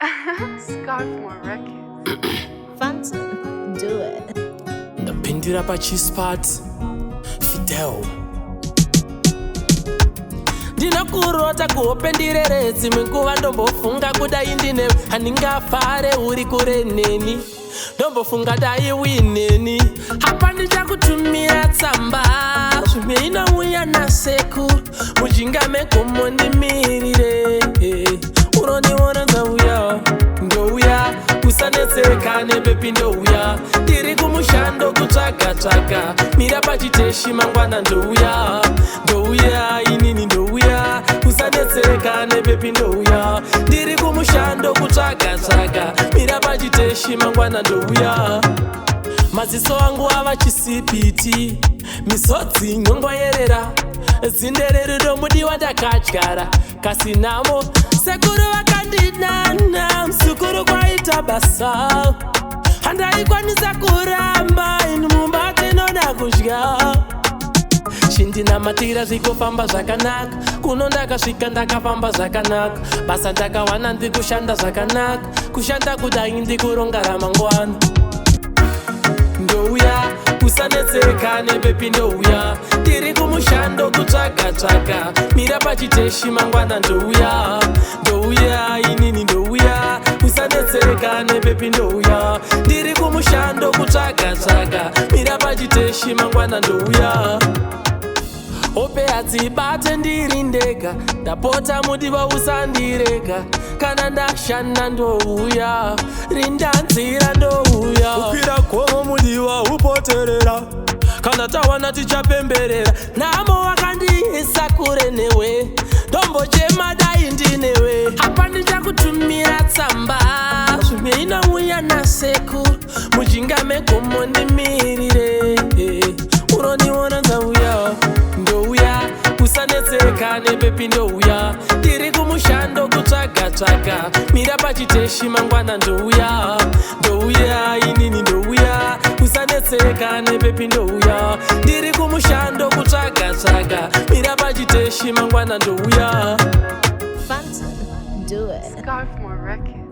Scarfmore Records. Fancy, do it. Ndapindira pachispot Fidel ndinokurota kuhope ndirerezi munguva ndombofunga kudai ndine handingafare uri kure neni ndombofunga dai wineni hapa ndichakutumira tsamba zvimwe inouya nasekuru mujinga megomo ndimirire unoniona ndouya usanetseka nebepi ndouya ndiri kumushando kutsvaga mira pachiteshi mangwana ndouya inini ndouya usanetseka nebepi ndouya ndiri kumushando kutsvaga mira pachiteshi mangwana ndouya maziso angu ava chisipiti misodzi nyongwayerera zindereri romudiwa ndakadyara kasinamo sekuru vakandinana msukuru kwaita basa handaikwanisa kuramba inu mumba tinoda kudya chindinamatira zvikofamba zvakanaka kuno ndakasvika ndakafamba zvakanaka basa ndakawana ndikushanda zvakanaka kushanda kudai ndikuronga ramangwana ndouya usanetseka nebepi ndouya ndiri kumushando kutsvaga mira pachiteshi mangwana ndouya inini ndouya usanetseka nebepi ndouya ndiri kumushando kutsvaga mira pachiteshi mangwana ndouya hope hadzibate ndiri ndega ndapota mudiwa usandirega kana ndashanda ndouya rindanzira ndouya ukwira gomo mudiwa upoterera kana tawana tichapemberera namo wakandiisa kure newe ndombochema dai ndinewe hapa ndichakutumira tsamba zvimwe inouya nasekuru mujinga megomo ndimirire unoniona ndouya usanetseka nebepi ndouya ndiri kumushando kutsvaga mira pachiteshi mangwana ndouya inini ndouya usanetseka nebepi ndouya ndiri kumushando kutsvaga mira pachiteshi mangwana ndouya Fancy, do it. Scarfmore Records.